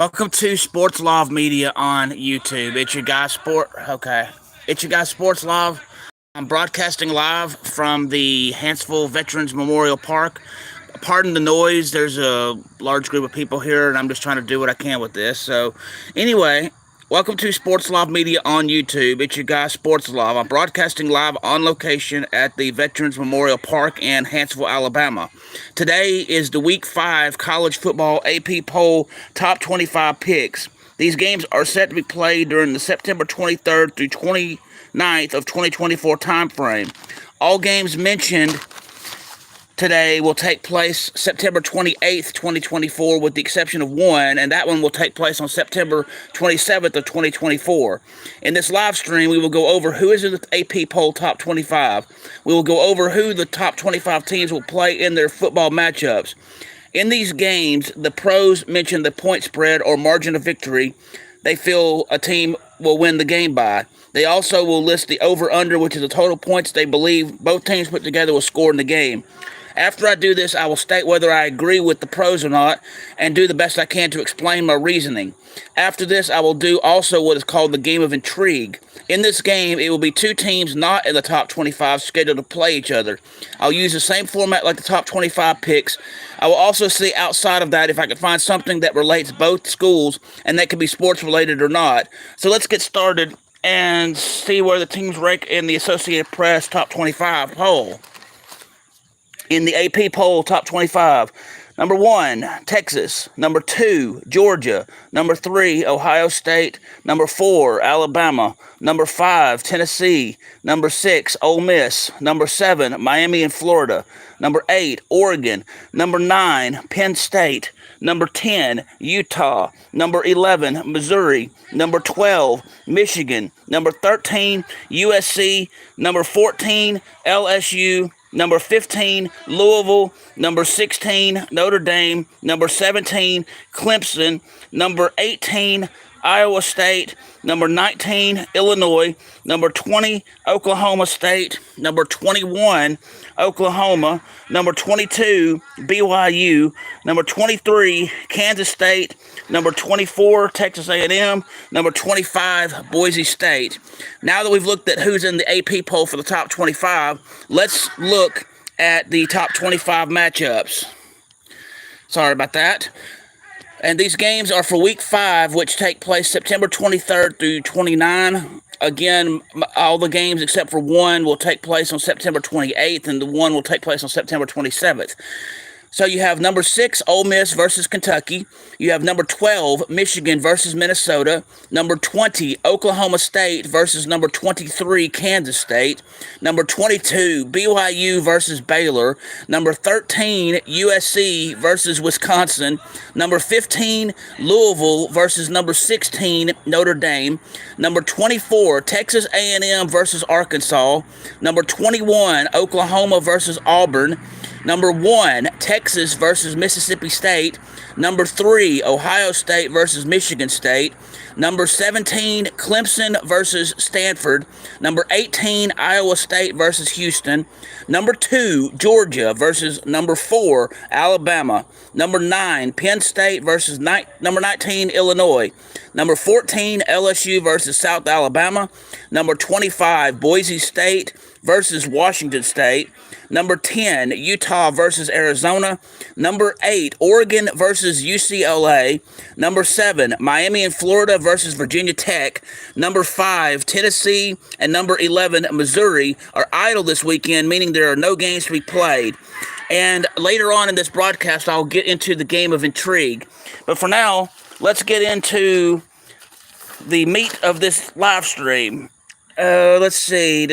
Welcome to Sports Love Media on YouTube. It's your guy It's your guy Sports Love. I'm broadcasting live from the Hansville Veterans Memorial Park. Pardon the noise. There's a large group of people here, and I'm just trying to do what I can with this. So, anyway, welcome to Sports Love Media on YouTube. It's your guy Sports Love. I'm broadcasting live on location at the Veterans Memorial Park in Hansville, Alabama. Today is the Week 5 College Football AP Poll Top 25 Picks. These games are set to be played during the September 23rd through 29th of 2024 time frame. All games mentioned today will take place September 28th, 2024, with the exception of one, and that one will take place on September 27th of 2024. In this live stream, we will go over who is in the AP Poll Top 25. We will go over who the top 25 teams will play in their football matchups. In these games, the pros mention the point spread or margin of victory they feel a team will win the game by. They also will list the over-under, which is the total points they believe both teams put together will score in the game. After I do this, I will state whether I agree with the pros or not and do the best I can to explain my reasoning. After this, I will do also what is called the game of intrigue. In this game, it will be two teams not in the top 25 scheduled to play each other. I'll use the same format like the top 25 picks. I will also see outside of that if I can find something that relates both schools and that could be sports related or not. So let's get started and see where the teams rank in the Associated Press Top 25 poll. In the AP poll, top 25, number 1, Texas. Number 2, Georgia. Number 3, Ohio State. Number 4, Alabama. Number 5, Tennessee. Number 6, Ole Miss. Number 7, Miami and Florida. Number 8, Oregon. Number 9, Penn State. Number 10, Utah. Number 11, Missouri. Number 12, Michigan. Number 13, USC. Number 14, LSU. Number 15, Louisville. Number 16, Notre Dame. Number 17, Clemson. Number 18, Iowa State. Number 19, Illinois. Number 20, Oklahoma State. Number 21, Oklahoma. Number 22, BYU. Number 23, Kansas State. Number 24, Texas A&M. Number 25, Boise State. Now that we've looked at who's in the AP poll for the top 25, let's look at the top 25 matchups. Sorry about that. And these games are for Week 5, which take place September 23rd through 29. Again, all the games except for one will take place on September 28th, and the one will take place on September 27th. So you have number 6, Ole Miss versus Kentucky. You have number 12, Michigan versus Minnesota. Number 20, Oklahoma State versus number 23, Kansas State. Number 22, BYU versus Baylor. Number 13, USC versus Wisconsin. Number 15, Louisville versus number 16, Notre Dame. Number 24, Texas A&M versus Arkansas. Number 21, Oklahoma versus Auburn. Number 1, Texas versus Mississippi State. Number 3, Ohio State versus Michigan State. Number 17, Clemson versus Stanford. Number 18, Iowa State versus Houston. Number 2, Georgia versus number 4, Alabama. Number 9, Penn State versus number 19, Illinois. Number 14, LSU versus South Alabama. Number 25, Boise State versus Washington State. Number 10, Utah versus Arizona. Number 8, Oregon versus UCLA. Number 7, Miami and Florida versus Virginia Tech. Number 5, Tennessee, and number 11, Missouri are idle this weekend, meaning there are no games to be played. And later on in this broadcast, I'll get into the game of intrigue. But for now, let's get into the meat of this live stream. Let's see.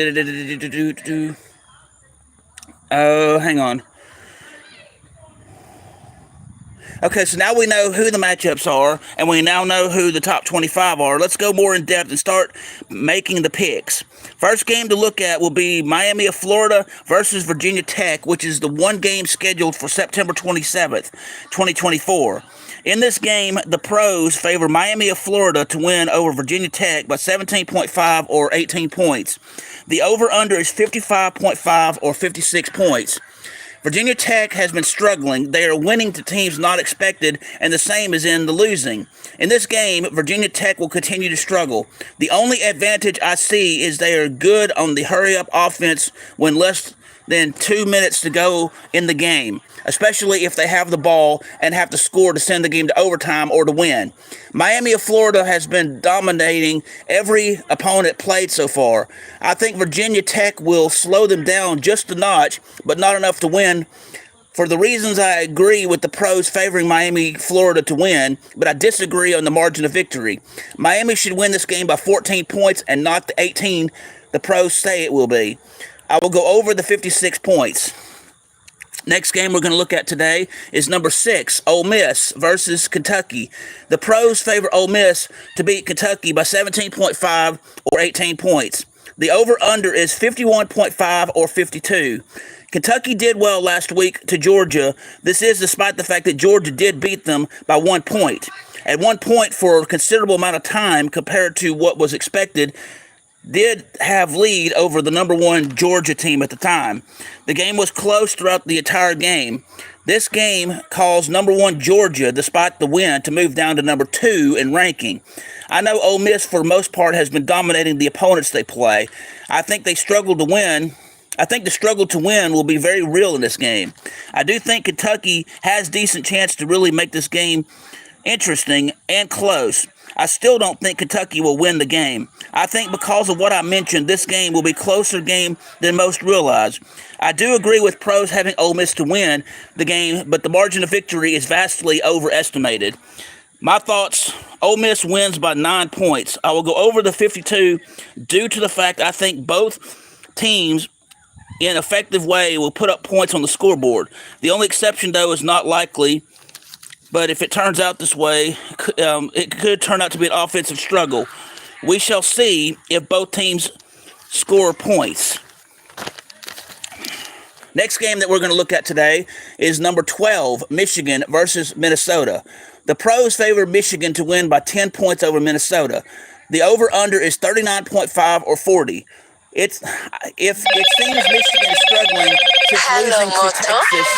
Hang on. Okay, so now we know who the matchups are, and we now know who the top 25 are. Let's go more in depth and start making the picks. First game to look at will be Miami of Florida versus Virginia Tech, which is the one game scheduled for September 27th, 2024. In this game, the pros favor Miami of Florida to win over Virginia Tech by 17.5 or 18 points. The over-under is 55.5 or 56 points. Virginia Tech has been struggling. They are winning to teams not expected, and the same is in the losing. In this game, Virginia Tech will continue to struggle. The only advantage I see is they are good on the hurry-up offense when less than 2 minutes to go in the game, especially if they have the ball and have to score to send the game to overtime or to win. Miami of Florida has been dominating every opponent played so far. I think Virginia Tech will slow them down just a notch, but not enough to win. For the reasons I agree with the pros favoring Miami, Florida to win, but I disagree on the margin of victory. Miami should win this game by 14 points and not the 18 the pros say it will be. I will go over the 56 points. Next game we're going to look at today is number 6, Ole Miss versus Kentucky. The pros favor Ole Miss to beat Kentucky by 17.5 or 18 points. The over-under is 51.5 or 52. Kentucky did well last week to Georgia. This is despite the fact that Georgia did beat them by 1 point. At 1 point for a considerable amount of time compared to what was expected, did have lead over the number 1 Georgia team at the time. The game was close throughout the entire game. This game caused number 1 Georgia, despite the win, to move down to number 2 in ranking. I know Ole Miss, for the most part, has been dominating the opponents they play. I think they struggled to win. I think the struggle to win will be very real in this game. I do think Kentucky has decent chance to really make this game interesting and close. I still don't think Kentucky will win the game. I think because of what I mentioned, this game will be a closer game than most realize. I do agree with pros having Ole Miss to win the game, but the margin of victory is vastly overestimated. My thoughts, Ole Miss wins by 9 points. I will go over the 52 due to the fact I think both teams in an effective way will put up points on the scoreboard. The only exception, though, is not likely. But if it turns out this way, it could turn out to be an offensive struggle. We shall see if both teams score points. Next game that we're going to look at today is number 12, Michigan versus Minnesota. The pros favor Michigan to win by 10 points over Minnesota. The over-under is 39.5 or 40. If it seems Michigan is struggling since losing to Texas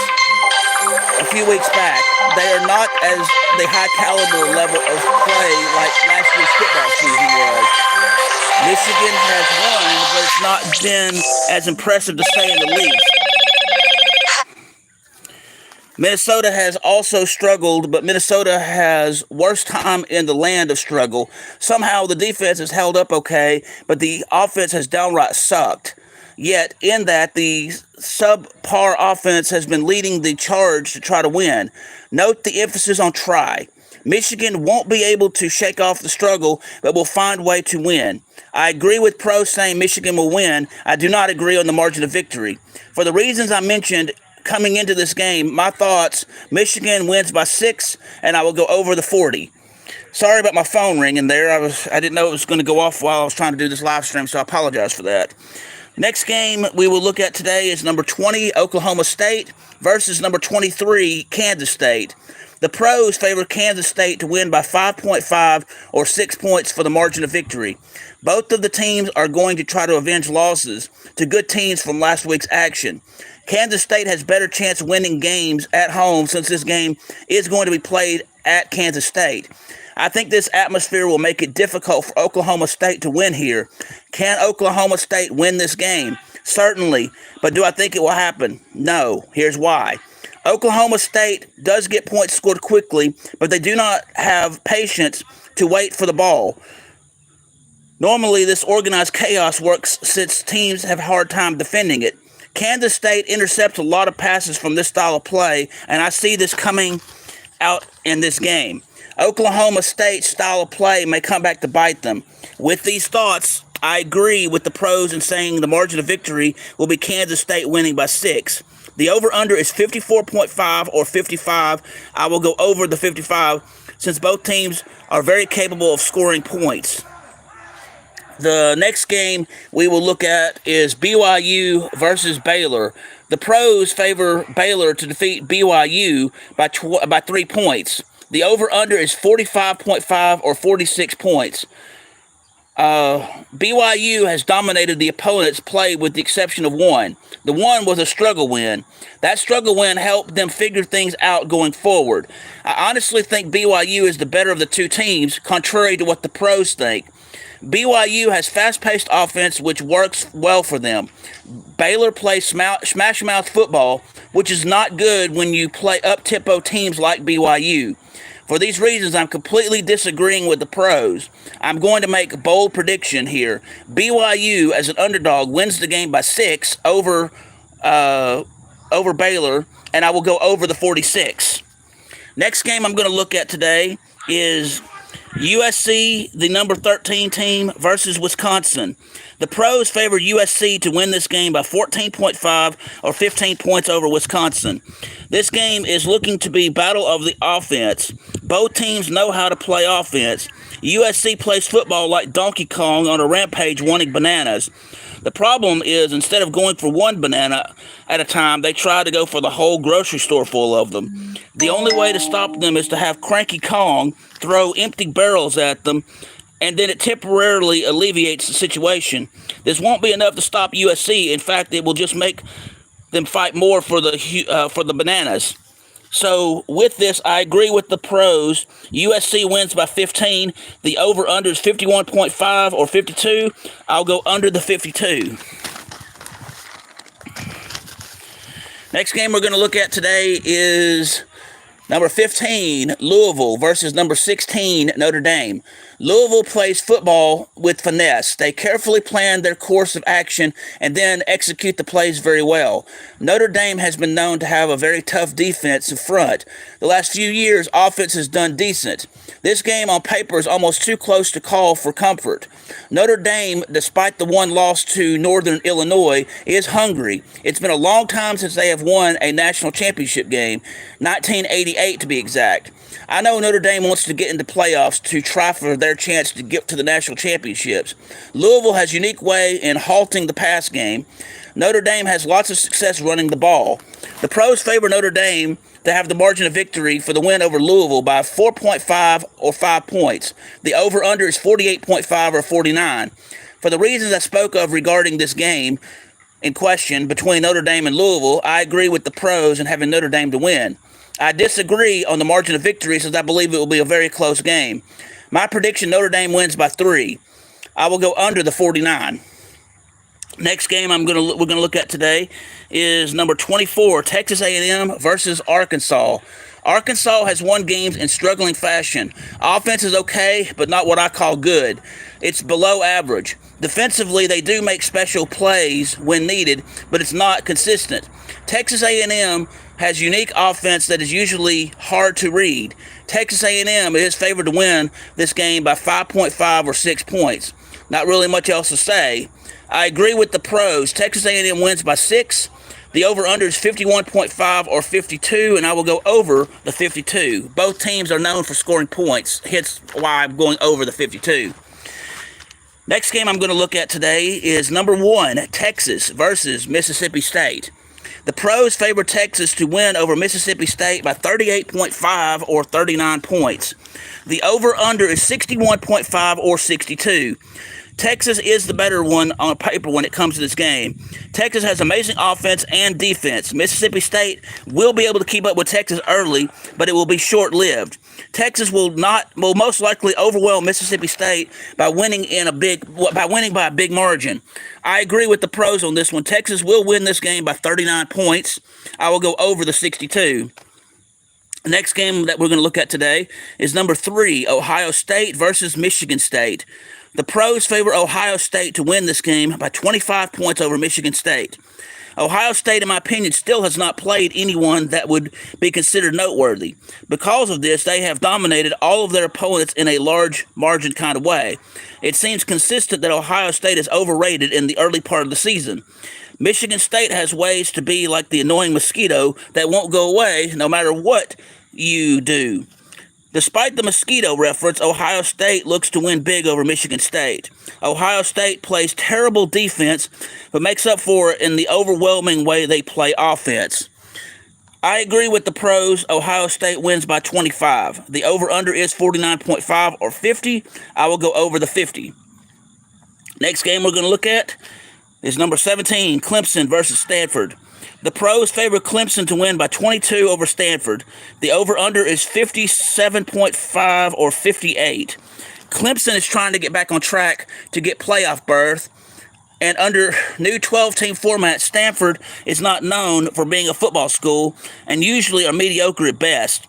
a few weeks back, they are not as the high caliber level of play like last year's football season was. Michigan has won, but it's not been as impressive to say in the least. Minnesota has also struggled, but Minnesota has worst time in the land of struggle. Somehow the defense has held up okay, but the offense has downright sucked. Yet, in that, the subpar offense has been leading the charge to try to win. Note the emphasis on try. Michigan won't be able to shake off the struggle, but will find a way to win. I agree with pros saying Michigan will win. I do not agree on the margin of victory. For the reasons I mentioned coming into this game, my thoughts, Michigan wins by 6, and I will go over the 40. Sorry about my phone ringing there. I didn't know it was going to go off while I was trying to do this live stream, so I apologize for that. Next game we will look at today is number 20, Oklahoma State versus number 23, Kansas State. The pros favor Kansas State to win by 5.5 or 6 points for the margin of victory. Both of the teams are going to try to avenge losses to good teams from last week's action. Kansas State has better chance of winning games at home since this game is going to be played at Kansas State. I think this atmosphere will make it difficult for Oklahoma State to win here. Can Oklahoma State win this game? Certainly. But do I think it will happen? No. Here's why. Oklahoma State does get points scored quickly, but they do not have patience to wait for the ball. Normally, this organized chaos works since teams have a hard time defending it. Kansas State intercepts a lot of passes from this style of play, and I see this coming out in this game. Oklahoma State's style of play may come back to bite them. With these thoughts, I agree with the pros in saying the margin of victory will be Kansas State winning by 6. The over-under is 54.5 or 55. I will go over the 55 since both teams are very capable of scoring points. The next game we will look at is BYU versus Baylor. The pros favor Baylor to defeat BYU by 3 points. The over-under is 45.5 or 46 points. BYU has dominated the opponent's play with the exception of one. The one was a struggle win. That struggle win helped them figure things out going forward. I honestly think BYU is the better of the two teams, contrary to what the pros think. BYU has fast-paced offense, which works well for them. Baylor plays smash-mouth football, which is not good when you play up-tempo teams like BYU. For these reasons, I'm completely disagreeing with the pros. I'm going to make a bold prediction here. BYU, as an underdog, wins the game by 6 over Baylor, and I will go over the 46. Next game I'm going to look at today is USC, the number 13 team, versus Wisconsin. The pros favor USC to win this game by 14.5 or 15 points over Wisconsin. This game is looking to be battle of the offense. Both teams know how to play offense. USC plays football like Donkey Kong on a rampage wanting bananas. The problem is, instead of going for one banana at a time, they try to go for the whole grocery store full of them. The only way to stop them is to have Cranky Kong throw empty barrels at them, and then it temporarily alleviates the situation. This won't be enough to stop USC. In fact, it will just make them fight more for the bananas. So with this, I agree with the pros. USC wins by 15. The over-under is 51.5 or 52. I'll go under the 52. Next game we're going to look at today is number 15, Louisville, versus number 16, Notre Dame. Louisville plays football with finesse. They carefully plan their course of action and then execute the plays very well. Notre Dame has been known to have a very tough defensive front. The last few years, offense has done decent. This game on paper is almost too close to call for comfort. Notre Dame, despite the one loss to Northern Illinois, is hungry. It's been a long time since they have won a national championship game, 1988 to be exact. I know Notre Dame wants to get into playoffs to try for their chance to get to the national championships. Louisville has a unique way in halting the pass game. Notre Dame has lots of success running the ball. The pros favor Notre Dame to have the margin of victory for the win over Louisville by 4.5 or 5 points. The over-under is 48.5 or 49. For the reasons I spoke of regarding this game in question between Notre Dame and Louisville, I agree with the pros in having Notre Dame to win. I disagree on the margin of victory since I believe it will be a very close game. My prediction, Notre Dame wins by 3. I will go under the 49. Next game we're going to look at today is number 24, Texas A&M versus Arkansas. Arkansas has won games in struggling fashion. Offense is okay, but not what I call good. It's below average. Defensively, they do make special plays when needed, but it's not consistent. Texas A&M has unique offense that is usually hard to read. Texas A&M is favored to win this game by 5.5 or 6 points. Not really much else to say. I agree with the pros. Texas A&M wins by 6. The over-under is 51.5 or 52, and I will go over the 52. Both teams are known for scoring points, hence why I'm going over the 52. Next game I'm going to look at today is number 1, Texas versus Mississippi State. The pros favor Texas to win over Mississippi State by 38.5 or 39 points. The over-under is 61.5 or 62. Texas is the better one on paper when it comes to this game. Texas has amazing offense and defense. Mississippi State will be able to keep up with Texas early, but it will be short-lived. Texas will most likely overwhelm Mississippi State by winning by a big margin. I agree with the pros on this one. Texas will win this game by 39 points. I will go over the 62. The next game that we're going to look at today is number 3, Ohio State versus Michigan State. The pros favor Ohio State to win this game by 25 points over Michigan State. Ohio State, in my opinion, still has not played anyone that would be considered noteworthy. Because of this, they have dominated all of their opponents in a large margin kind of way. It seems consistent that Ohio State is overrated in the early part of the season. Michigan State has ways to be like the annoying mosquito that won't go away no matter what you do. Despite the mosquito reference, Ohio State looks to win big over Michigan State. Ohio State plays terrible defense, but makes up for it in the overwhelming way they play offense. I agree with the pros. Ohio State wins by 25. The over-under is 49.5 or 50. I will go over the 50. Next game we're going to look at is number 17, Clemson versus Stanford. The pros favor Clemson to win by 22 over Stanford. The over-under is 57.5 or 58. Clemson is trying to get back on track to get playoff berth, and under new 12-team format, Stanford is not known for being a football school and usually are mediocre at best.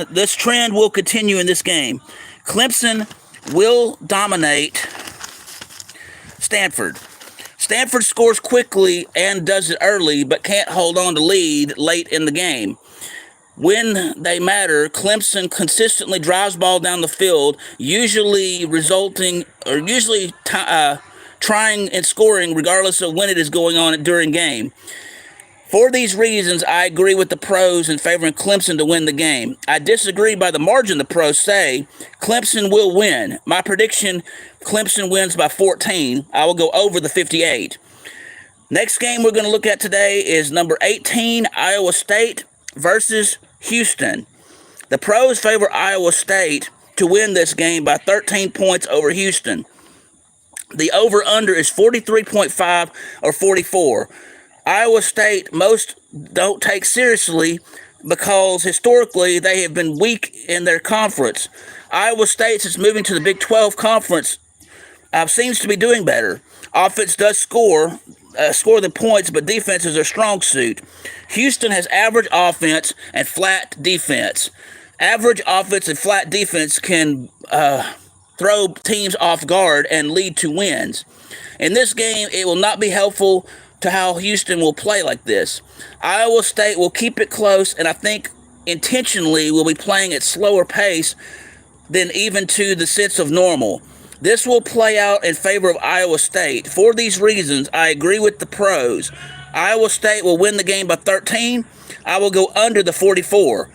This trend will continue in this game. Clemson will dominate Stanford. Stanford scores quickly and does it early, but can't hold on to lead late in the game. When they matter, Clemson consistently drives ball down the field, usually trying and scoring regardless of when it is going on during game. For these reasons, I agree with the pros in favoring Clemson to win the game. I disagree by the margin the pros say. Clemson will win. My prediction, Clemson wins by 14. I will go over the 58. Next game we're going to look at today is number 18, Iowa State versus Houston. The pros favor Iowa State to win this game by 13 points over Houston. The over-under is 43.5 or 44. Iowa State, most don't take seriously because historically they have been weak in their conference. Iowa State, since moving to the Big 12 conference, seems to be doing better. Offense does score the points, but defense is their strong suit. Houston has average offense and flat defense. Average offense and flat defense can throw teams off guard and lead to wins. In this game, it will not be helpful to how Houston will play like this. Iowa State will keep it close, and I think intentionally will be playing at slower pace than even to the sense of normal. This will play out in favor of Iowa State. For these reasons, I agree with the pros. Iowa State will win the game by 13. I will go under the 44.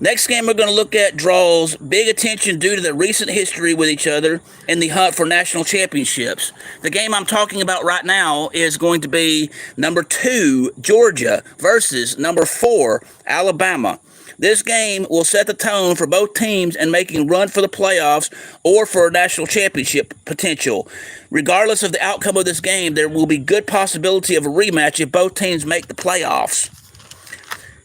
Next game we're going to look at draws big attention due to the recent history with each other in the hunt for national championships. The game I'm talking about right now is going to be number 2, Georgia versus number 4, Alabama. This game will set the tone for both teams in making run for the playoffs or for a national championship potential. Regardless of the outcome of this game, there will be good possibility of a rematch if both teams make the playoffs,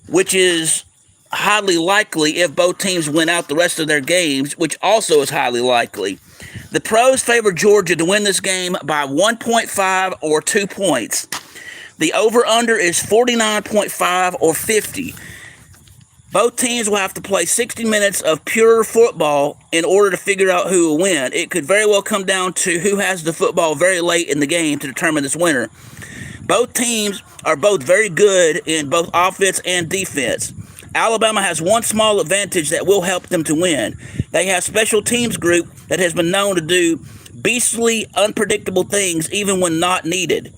which is highly likely if both teams win out the rest of their games, which also is highly likely. The pros favor Georgia to win this game by 1.5 or 2 points. The over-under is 49.5 or 50. Both teams will have to play 60 minutes of pure football in order to figure out who will win. It could very well come down to who has the football very late in the game to determine this winner. Both teams are both very good in both offense and defense. Alabama has one small advantage that will help them to win. They have special teams group that has been known to do beastly, unpredictable things even when not needed.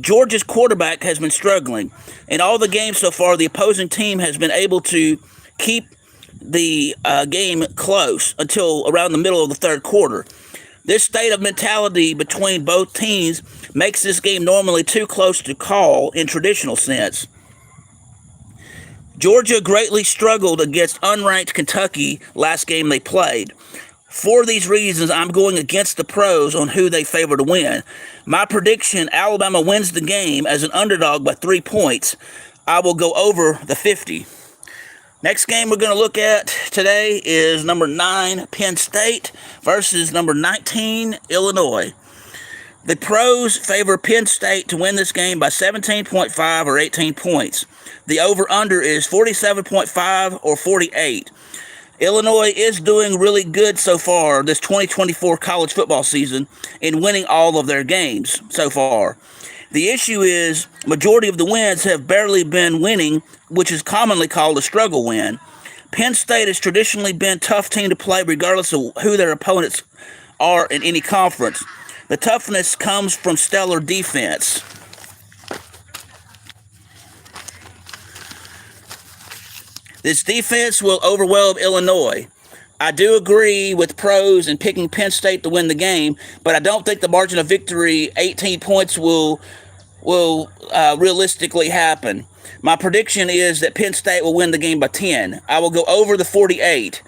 Georgia's quarterback has been struggling. In all the games so far, the opposing team has been able to keep the game close until around the middle of the third quarter. This state of mentality between both teams makes this game normally too close to call in traditional sense. Georgia greatly struggled against unranked Kentucky last game they played. For these reasons, I'm going against the pros on who they favor to win. My prediction, Alabama wins the game as an underdog by 3 points. I will go over the 50. Next game we're going to look at today is number 9, Penn State versus number 19, Illinois. The pros favor Penn State to win this game by 17.5 or 18 points. The over-under is 47.5 or 48. Illinois is doing really good so far this 2024 college football season in winning all of their games so far. The issue is majority of the wins have barely been winning, which is commonly called a struggle win. Penn State has traditionally been a tough team to play regardless of who their opponents are in any conference. The toughness comes from stellar defense. This defense will overwhelm Illinois. I do agree with pros in picking Penn State to win the game, but I don't think the margin of victory, 18 points, will realistically happen. My prediction is that Penn State will win the game by 10. I will go over the 48.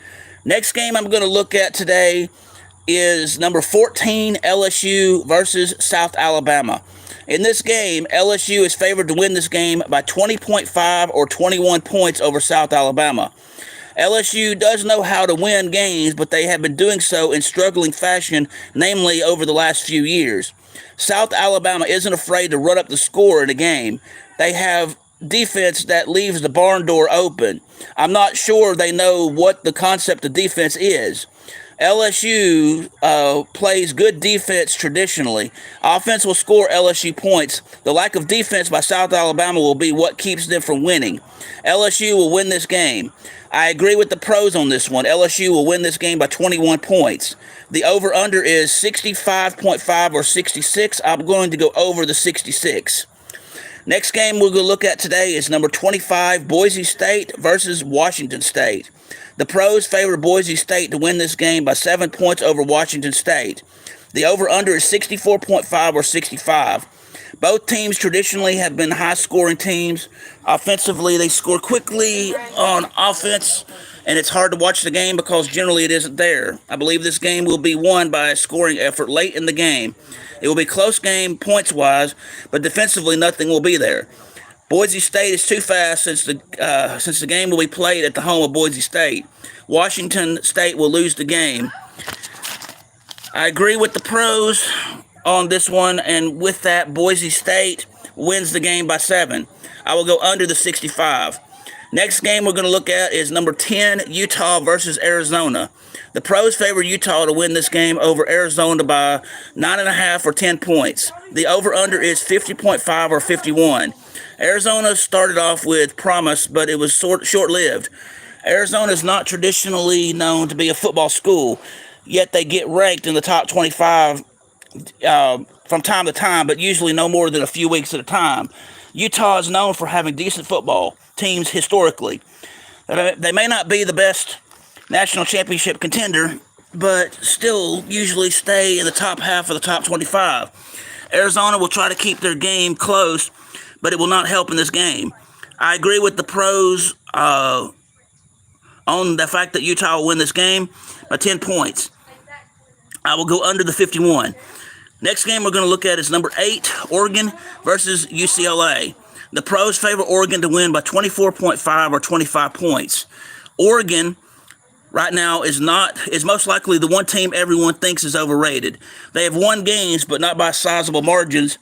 Next game I'm going to look at today is number 14 LSU versus South Alabama. In this game, LSU is favored to win this game by 20.5 or 21 points over South Alabama. LSU does know how to win games, but they have been doing so in struggling fashion, namely over the last few years. South Alabama isn't afraid to run up the score in a game. They have defense that leaves the barn door open. I'm not sure they know what the concept of defense is. LSU plays good defense traditionally. Offense will score LSU points. The lack of defense by South Alabama will be what keeps them from winning. LSU will win this game. I agree with the pros on this one. LSU will win this game by 21 points. The over-under is 65.5 or 66. I'm going to go over the 66. Next game we're going to look at today is number 25, Boise State versus Washington State. The pros favor Boise State to win this game by 7 points over Washington State. The over-under is 64.5 or 65. Both teams traditionally have been high-scoring teams. Offensively, they score quickly on offense, and it's hard to watch the game because generally it isn't there. I believe this game will be won by a scoring effort late in the game. It will be a close game points-wise, but defensively nothing will be there. Boise State is too fast since the game will be played at the home of Boise State. Washington State will lose the game. I agree with the pros on this one, and with that, Boise State wins the game by 7. I will go under the 65. Next game we're going to look at is number 10, Utah versus Arizona. The pros favor Utah to win this game over Arizona by 9.5 or 10 points. The over-under is 50.5 or 51. Arizona started off with promise, but it was short-lived. Arizona is not traditionally known to be a football school, yet they get ranked in the top 25 from time to time, but usually no more than a few weeks at a time. Utah is known for having decent football teams historically. They may not be the best national championship contender, but still usually stay in the top half of the top 25. Arizona will try to keep their game close, but it will not help in this game. I agree with the pros on the fact that Utah will win this game by 10 points. I will go under the 51. Next game we're going to look at is number 8, Oregon versus UCLA. The pros favor Oregon to win by 24.5 or 25 points. Oregon right now is most likely the one team everyone thinks is overrated. They have won games, but not by sizable margins.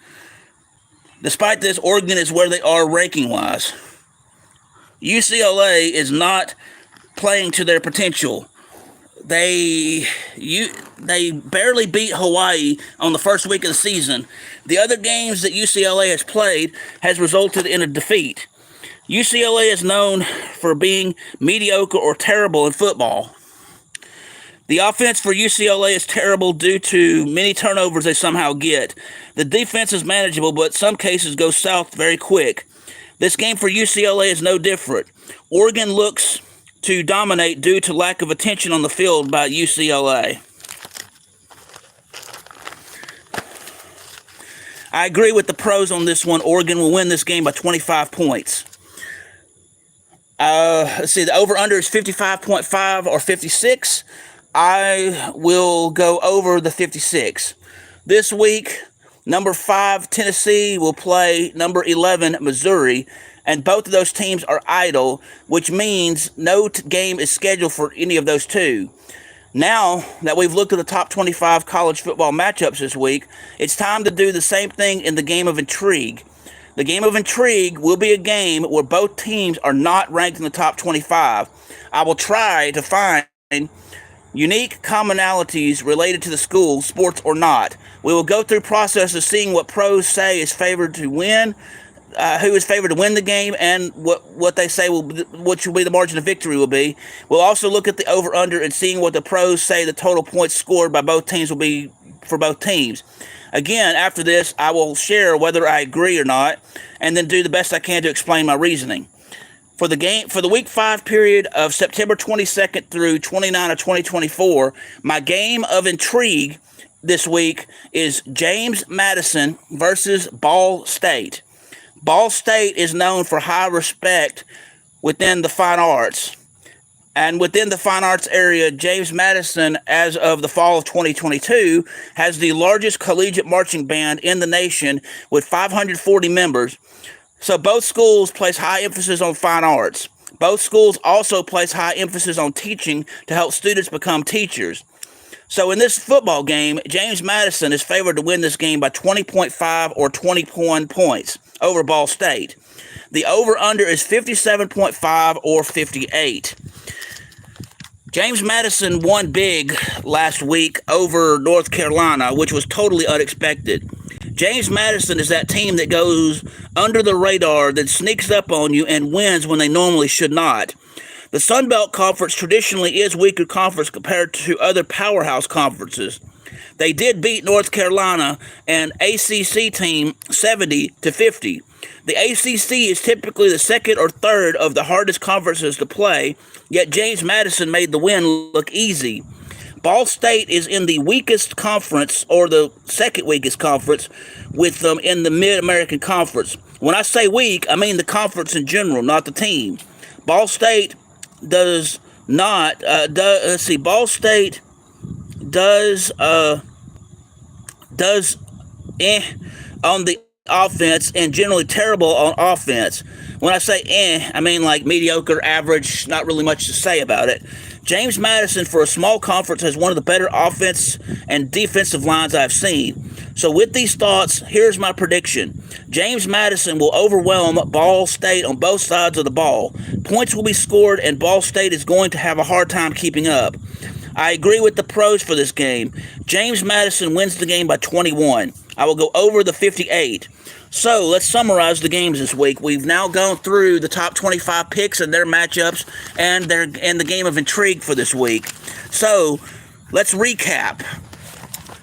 Despite this, Oregon is where they are ranking-wise. UCLA is not playing to their potential. They barely beat Hawaii on the first week of the season. The other games that UCLA has played has resulted in a defeat. UCLA is known for being mediocre or terrible in football. The offense for UCLA is terrible due to many turnovers they somehow get. The defense is manageable, but some cases go south very quick. This game for UCLA is no different. Oregon looks to dominate due to lack of attention on the field by UCLA. I agree with the pros on this one. Oregon will win this game by 25 points. Let's see, the over-under is 55.5 or 56. I will go over the 56. This week, number 5, Tennessee, will play number 11, Missouri, and both of those teams are idle, which means no game is scheduled for any of those two. Now that we've looked at the top 25 college football matchups this week, it's time to do the same thing in the game of intrigue. The game of intrigue will be a game where both teams are not ranked in the top 25. I will try to find unique commonalities related to the school, sports or not. We will go through processes seeing what pros say is favored to win, who is favored to win the game, and what they say what will be the margin of victory will be. We'll also look at the over-under and seeing what the pros say the total points scored by both teams will be for both teams. Again, after this, I will share whether I agree or not, and then do the best I can to explain my reasoning. For the Week 5 period of September 22nd through 29 of 2024, my game of intrigue this week is James Madison versus Ball State. Ball State is known for high respect within the fine arts. And within the fine arts area, James Madison, as of the fall of 2022, has the largest collegiate marching band in the nation with 540 members. So both schools place high emphasis on fine arts. Both schools also place high emphasis on teaching to help students become teachers. So in this football game, James Madison is favored to win this game by 20.5 or 21 points over Ball State. The over-under is 57.5 or 58. James Madison won big last week over North Carolina, which was totally unexpected. James Madison is that team that goes under the radar, that sneaks up on you and wins when they normally should not. The Sun Belt Conference traditionally is weaker conference compared to other powerhouse conferences. They did beat North Carolina, an ACC team, 70-50. The ACC is typically the second or third of the hardest conferences to play, yet James Madison made the win look easy. Ball State is in the weakest conference, or the second weakest conference, with them in the Mid-American Conference. When I say weak, I mean the conference in general, not the team. Ball State does not, Ball State does on the offense and generally terrible on offense. When I say I mean like mediocre, average, not really much to say about it. James Madison, for a small conference, has one of the better offense and defensive lines I've seen. So with these thoughts, here's my prediction. James Madison will overwhelm Ball State on both sides of the ball. Points will be scored, and Ball State is going to have a hard time keeping up. I agree with the pros for this game. James Madison wins the game by 21. I will go over the 58. So let's summarize the games this week. We've now gone through the top 25 picks and their matchups and the game of intrigue for this week. So let's recap.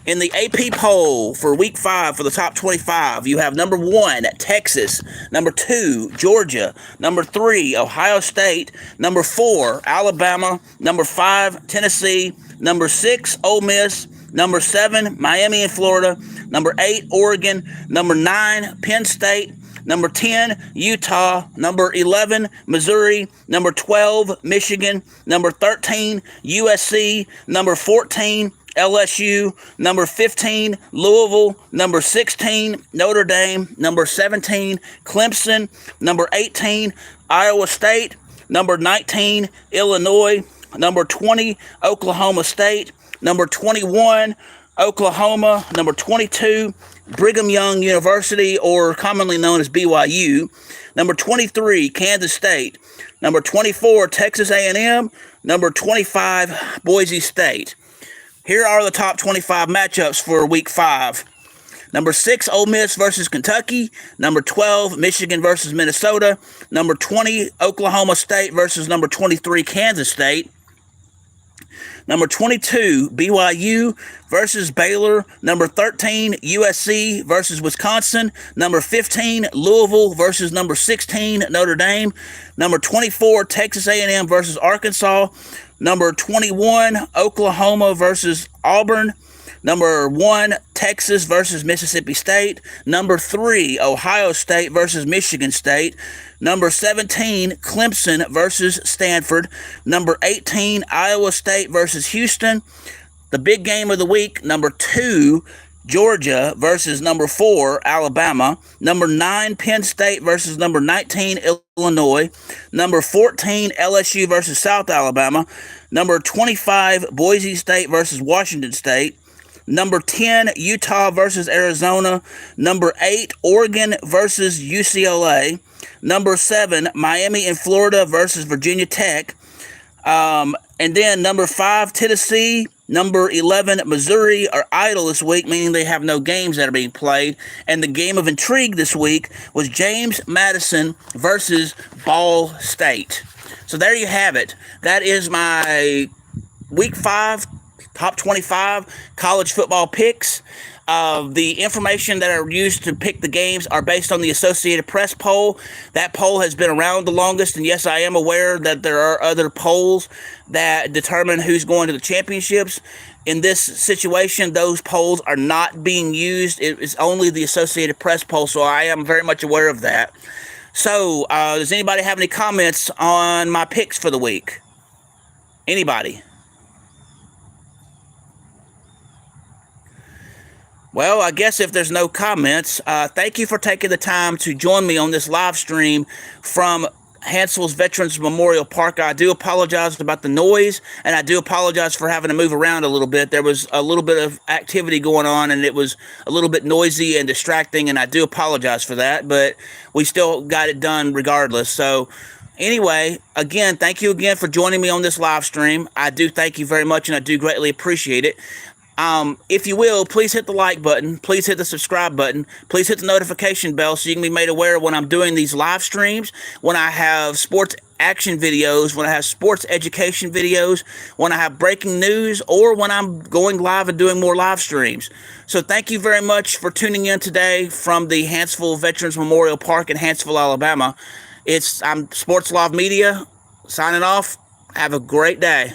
In the AP poll for week 5 for the top 25, you have number 1, Texas, number 2, Georgia, number 3, Ohio State, number 4, Alabama, number 5, Tennessee, number 6, Ole Miss, number 7, Miami and Florida, number 8, Oregon, number 9, Penn State, number 10, Utah, number 11, Missouri, number 12, Michigan, number 13, USC, number 14, LSU, number 15, Louisville, number 16, Notre Dame, number 17, Clemson, number 18, Iowa State, number 19, Illinois, number 20, Oklahoma State, number 21, Oklahoma, number 22, Brigham Young University, or commonly known as BYU, number 23, Kansas State, number 24, Texas A&M, number 25, Boise State. Here are the top 25 matchups for week 5. Number 6, Ole Miss versus Kentucky. Number 12, Michigan versus Minnesota. Number 20, Oklahoma State versus number 23, Kansas State. Number 22, BYU versus Baylor. Number 13, USC versus Wisconsin. Number 15, Louisville versus number 16, Notre Dame. Number 24, Texas A&M versus Arkansas. Number 21, Oklahoma versus Auburn. Number 1, Texas versus Mississippi State. Number 3, Ohio State versus Michigan State. Number 17, Clemson versus Stanford. Number 18, Iowa State versus Houston. The big game of the week, number 2, Georgia versus number 4, Alabama. Number 9, Penn State versus number 19, Illinois. Number 14, LSU versus South Alabama. Number 25, Boise State versus Washington State. Number 10, Utah versus Arizona. Number 8, Oregon versus UCLA. Number 7, Miami and Florida versus Virginia Tech. And then number 5, Tennessee. Number 11, Missouri are idle this week, meaning they have no games that are being played. And the game of intrigue this week was James Madison versus Ball State. So there you have it. That is my week 5 top 25 college football picks. The information that are used to pick the games are based on the Associated Press poll. That poll has been around the longest, and yes, I am aware that there are other polls that determine who's going to the championships. In this situation, those polls are not being used. It is only the Associated Press poll, so I am very much aware of that. So, does anybody have any comments on my picks for the week? Anybody? Well, I guess if there's no comments, thank you for taking the time to join me on this live stream from Hansville's Veterans Memorial Park. I do apologize about the noise, and I do apologize for having to move around a little bit. There was a little bit of activity going on, and it was a little bit noisy and distracting, and I do apologize for that, but we still got it done regardless. So anyway, again, thank you again for joining me on this live stream. I do thank you very much, and I do greatly appreciate it. If you will, please hit the like button. Please hit the subscribe button. Please hit the notification bell so you can be made aware when I'm doing these live streams, when I have sports action videos, when I have sports education videos, when I have breaking news, or when I'm going live and doing more live streams. So thank you very much for tuning in today from the Hansville Veterans Memorial Park in Hansville, Alabama. I'm Sports Love Media signing off. Have a great day.